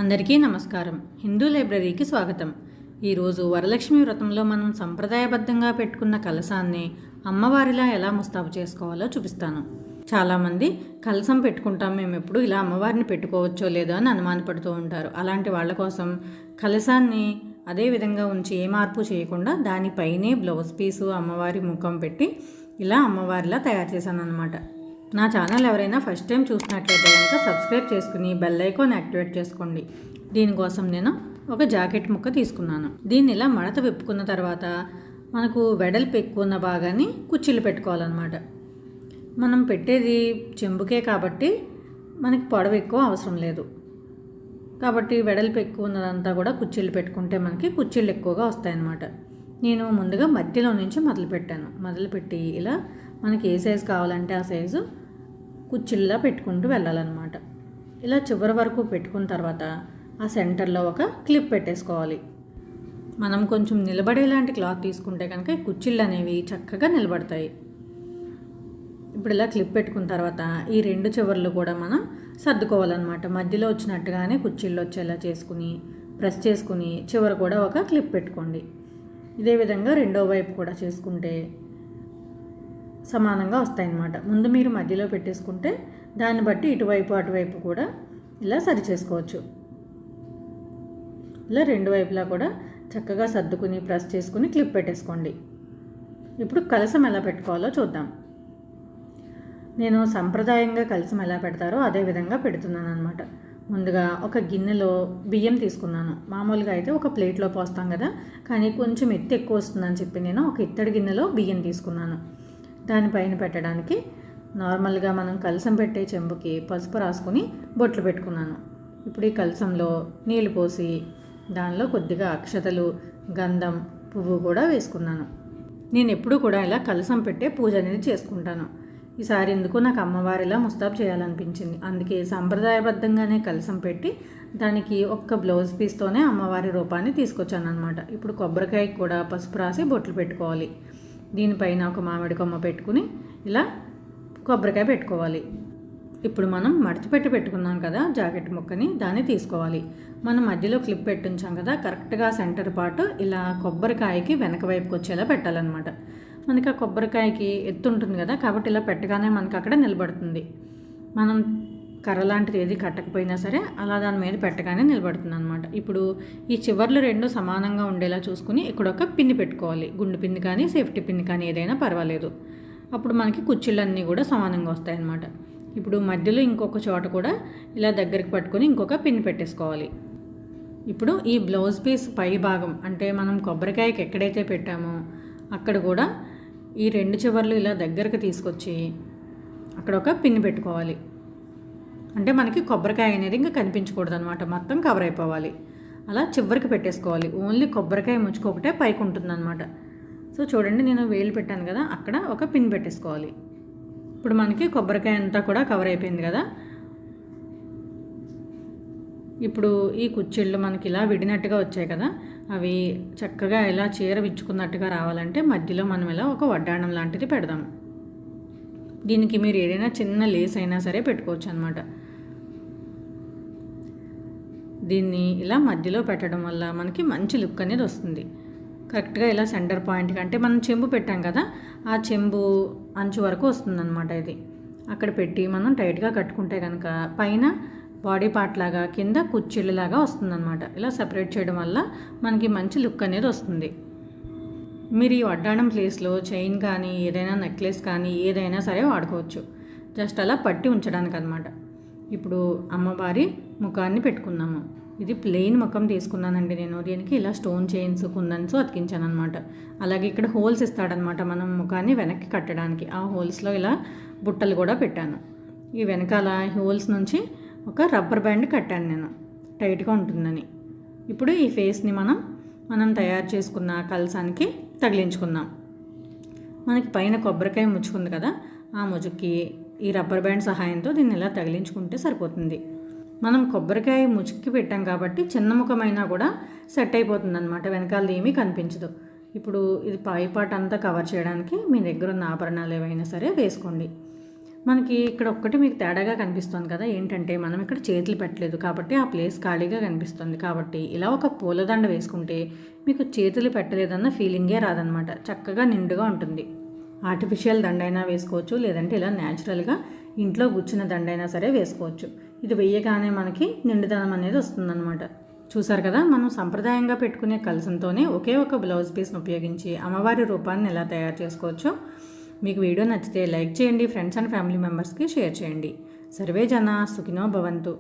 అందరికీ నమస్కారం. హిందూ లైబ్రరీకి స్వాగతం. ఈరోజు వరలక్ష్మి వ్రతంలో మనం సంప్రదాయబద్ధంగా పెట్టుకున్న కలశాన్ని అమ్మవారిలా ఎలా ముస్తాబు చేసుకోవాలో చూపిస్తాను. చాలామంది కలశం పెట్టుకుంటాం, మేము ఎప్పుడు ఇలా అమ్మవారిని పెట్టుకోవచ్చో లేదో అని అనుమానపడుతూ ఉంటారు. అలాంటి వాళ్ళ కోసం కలశాన్ని అదే విధంగా ఉంచి ఏ మార్పు చేయకుండా దానిపైనే బ్లౌజ్ పీసు అమ్మవారి ముఖం పెట్టి ఇలా అమ్మవారిలా తయారు చేశాను అన్నమాట. నా ఛానల్ ఎవరైనా ఫస్ట్ టైం చూసినట్లయితే కనుక సబ్స్క్రైబ్ చేసుకుని బెల్ ఐకాన్ యాక్టివేట్ చేసుకోండి. దీనికోసం నేను ఒక జాకెట్ ముక్క తీసుకున్నాను. దీన్ని ఇలా మడత విప్పుకున్న తర్వాత మనకు వెడల్పు ఎక్కువ ఉన్న భాగాన్ని కుచ్చిళ్ళు పెట్టుకోవాలన్నమాట. మనం పెట్టేది చెంబుకే కాబట్టి మనకి పొడవు ఎక్కువ అవసరం లేదు. కాబట్టి వెడల్పు ఎక్కువ ఉన్నదంతా కూడా కుచ్చిళ్ళు పెట్టుకుంటే మనకి కుచ్చిళ్ళు ఎక్కువగా వస్తాయన్నమాట. నేను ముందుగా మధ్యలో నుంచి మొదలుపెట్టి ఇలా మనకి ఏ సైజు కావాలంటే ఆ సైజు కుచ్చిళ్ళ పెట్టుకుంటూ వెళ్ళాలన్నమాట. ఇలా చివరి వరకు పెట్టుకున్న తర్వాత ఆ సెంటర్లో ఒక క్లిప్ పెట్టేసుకోవాలి. మనం కొంచెం నిలబడేలాంటి క్లాత్ తీసుకుంటే కనుక ఈ కుచ్చిళ్ళు అనేవి చక్కగా నిలబడతాయి. ఇప్పుడు ఇలా క్లిప్ పెట్టుకున్న తర్వాత ఈ రెండు చివర్లు కూడా మనం సర్దుకోవాలన్నమాట. మధ్యలో వచ్చినట్టుగానే కుచ్చిళ్ళు వచ్చేలా చేసుకుని ప్రెస్ చేసుకుని చివర కూడా ఒక క్లిప్ పెట్టుకోండి. ఇదే విధంగా రెండో వైపు కూడా చేసుకుంటే సమానంగా వస్తాయన్నమాట. ముందు మీరు మధ్యలో పెట్టేసుకుంటే దాన్ని బట్టి ఇటువైపు అటువైపు కూడా ఇలా సరి చేసుకోవచ్చు. ఇలా రెండు వైపులా కూడా చక్కగా సర్దుకుని ప్రెస్ చేసుకుని క్లిప్ పెట్టేసుకోండి. ఇప్పుడు కలశం ఎలా పెట్టుకోవాలో చూద్దాం. నేను సంప్రదాయంగా కలశం ఎలా పెడతారో అదే విధంగా పెడుతున్నాను అనమాట. ముందుగా ఒక గిన్నెలో బియ్యం తీసుకున్నాను. మామూలుగా అయితే ఒక ప్లేట్లో పోస్తాం కదా, కానీ కొంచెం ఎత్తు ఎక్కువ వస్తుందని చెప్పి నేను ఒక ఇత్తడి గిన్నెలో బియ్యం తీసుకున్నాను. దానిపైన పెట్టడానికి నార్మల్గా మనం కలశం పెట్టే చెంబుకి పసుపు రాసుకొని బొట్లు పెట్టుకున్నాను. ఇప్పుడు ఈ కలశంలో నీళ్లు పోసి దానిలో కొద్దిగా అక్షతలు, గంధం, పువ్వు కూడా వేసుకున్నాను. నేను ఎప్పుడు కూడా ఇలా కలశం పెట్టే పూజ అనేది చేసుకుంటాను. ఈసారి ఎందుకు నాకు అమ్మవారిలా ముస్తాబు చేయాలనిపించింది. అందుకే సంప్రదాయబద్ధంగానే కలశం పెట్టి దానికి ఒక్క బ్లౌజ్ పీస్తోనే అమ్మవారి రూపాన్ని తీసుకొచ్చాను అనమాట. ఇప్పుడు కొబ్బరికాయకి కూడా పసుపు రాసి బొట్లు పెట్టుకోవాలి. దీనిపైన ఒక మామిడి కొమ్మ పెట్టుకుని ఇలా కొబ్బరికాయ పెట్టుకోవాలి. ఇప్పుడు మనం మడత పెట్టుకున్నాం కదా జాకెట్ ముక్కని, దాన్ని తీసుకోవాలి. మనం మధ్యలో క్లిప్ ఉంచాం కదా, కరెక్ట్గా సెంటర్ పార్ట్ ఇలా కొబ్బరికాయకి వెనక వైపుకి వచ్చేలా పెట్టాలన్నమాట. మనకి ఆ కొబ్బరికాయకి ఎత్తు ఉంటుంది కదా, కాబట్టి ఇలా పెట్టగానే మనకి అక్కడ నిలబడుతుంది. మనం కర్ర లాంటిది ఏది కట్టకపోయినా సరే అలా దాని మీద పెట్టగానే నిలబడుతుంది అనమాట. ఇప్పుడు ఈ చివర్లు రెండు సమానంగా ఉండేలా చూసుకుని ఇక్కడ ఒక పిన్ని పెట్టుకోవాలి. గుండు పిన్ని కానీ సేఫ్టీ పిన్ని కానీ ఏదైనా పర్వాలేదు. అప్పుడు మనకి కుచ్చిళ్ళన్నీ కూడా సమానంగా వస్తాయన్నమాట. ఇప్పుడు మధ్యలో ఇంకొక చోట కూడా ఇలా దగ్గరికి పట్టుకొని ఇంకొక పిన్ని పెట్టేసుకోవాలి. ఇప్పుడు ఈ బ్లౌజ్ పీస్ పై భాగం అంటే మనం కొబ్బరికాయకి ఎక్కడైతే పెట్టామో అక్కడ కూడా ఈ రెండు చివర్లు ఇలా దగ్గరకు తీసుకొచ్చి అక్కడ ఒక పిన్ని పెట్టుకోవాలి. అంటే మనకి కొబ్బరికాయ అనేది ఇంకా కనిపించకూడదు అనమాట, మొత్తం కవర్ అయిపోవాలి. అలా చివరికి పెట్టేసుకోవాలి. ఓన్లీ కొబ్బరికాయ ముచ్చుకు ఒకటే పైకి ఉంటుంది అనమాట. సో చూడండి, నేను వేలు పెట్టాను కదా, అక్కడ ఒక పిన్ పెట్టేసుకోవాలి. ఇప్పుడు మనకి కొబ్బరికాయ అంతా కూడా కవర్ అయిపోయింది కదా. ఇప్పుడు ఈ కుచ్చిళ్ళు మనకి ఇలా విడినట్టుగా వచ్చాయి కదా, అవి చక్కగా ఇలా చీర విచ్చుకున్నట్టుగా రావాలంటే మధ్యలో మనం ఇలా ఒక వడ్డాణం లాంటిది పెడదాం. దీనికి మీరు ఏదైనా చిన్న లేస్ అయినా సరే పెట్టుకోవచ్చు అనమాట. దీన్ని ఇలా మధ్యలో పెట్టడం వల్ల మనకి మంచి లుక్ అనేది వస్తుంది. కరెక్ట్గా ఇలా సెంటర్ పాయింట్ అంటే మనం చెంబు పెట్టాం కదా, ఆ చెంబు అంచు వరకు వస్తుందన్నమాట. ఇది అక్కడ పెట్టి మనం టైట్గా కట్టుకుంటే కనుక పైన బాడీ పార్ట్ లాగా కింద కుచ్చిళ్ళలాగా వస్తుందన్నమాట. ఇలా సెపరేట్ చేయడం వల్ల మనకి మంచి లుక్ అనేది వస్తుంది. మీరు ఈ వడ్డాణం ప్లేస్లో చైన్ కానీ ఏదైనా నెక్లెస్ కానీ ఏదైనా సరే వాడుకోవచ్చు, జస్ట్ అలా పట్టి ఉంచడానికి అనమాట. ఇప్పుడు అమ్మవారి ముఖాన్ని పెట్టుకున్నాము. ఇది ప్లెయిన్ ముఖం తీసుకున్నానండి నేను. దీనికి ఇలా స్టోన్ చైన్స్, కుందన్స్ అతికించాను అనమాట. అలాగే ఇక్కడ హోల్స్ ఇస్తాడనమాట మనం ముఖాన్ని వెనక్కి కట్టడానికి. ఆ హోల్స్లో ఇలా బుట్టలు కూడా పెట్టాను. ఈ వెనకాల హోల్స్ నుంచి ఒక రబ్బర్ బ్యాండ్ కట్టాను నేను, టైట్గా ఉంటుందని. ఇప్పుడు ఈ ఫేస్ని మనం తయారు చేసుకున్న కలశానికి తగిలించుకుందాం. మనకి పైన కొబ్బరికాయ ముచ్చుకుంది కదా, ఆ ముజుక్కి ఈ రబ్బర్ బ్యాండ్ సహాయంతో దీన్ని ఇలా తగిలించుకుంటే సరిపోతుంది. మనం కొబ్బరికాయ ముచుక్కి పెట్టాం కాబట్టి చిన్న ముఖమైనా కూడా సెట్ అయిపోతుంది అనమాట, వెనకాల ఏమీ కనిపించదు. ఇప్పుడు ఇది పై పార్ట్ అంతా కవర్ చేయడానికి మీ దగ్గర ఉన్న ఆభరణాలు ఏవైనా సరే వేసుకోండి. మనకి ఇక్కడ ఒక్కటి మీకు తేడాగా కనిపిస్తుంది కదా, ఏంటంటే మనం ఇక్కడ చేతులు పెట్టలేదు కాబట్టి ఆ ప్లేస్ ఖాళీగా కనిపిస్తుంది. కాబట్టి ఇలా ఒక పూలదండ వేసుకుంటే మీకు చేతులు పెట్టలేదన్న ఫీలింగే రాదనమాట. చక్కగా నిండుగా ఉంటుంది. ఆర్టిఫిషియల్ దండైనా వేసుకోవచ్చు, లేదంటే ఇలా న్యాచురల్గా ఇంట్లో గుచ్చిన దండైనా సరే వేసుకోవచ్చు. ఇది వెయ్యగానే మనకి నిండుదనం అనేది వస్తుందన్నమాట. చూసారు కదా, మనం సంప్రదాయంగా పెట్టుకునే కలసంతోనే ఒకే ఒక బ్లౌజ్ పీస్ని ఉపయోగించి అమ్మవారి రూపాన్ని ఎలా తయారు చేసుకోవచ్చో. మీకు వీడియో నచ్చితే లైక్ చేయండి, ఫ్రెండ్స్ అండ్ ఫ్యామిలీ మెంబర్స్కి షేర్ చేయండి. సర్వే జన సుఖినో భవంతు.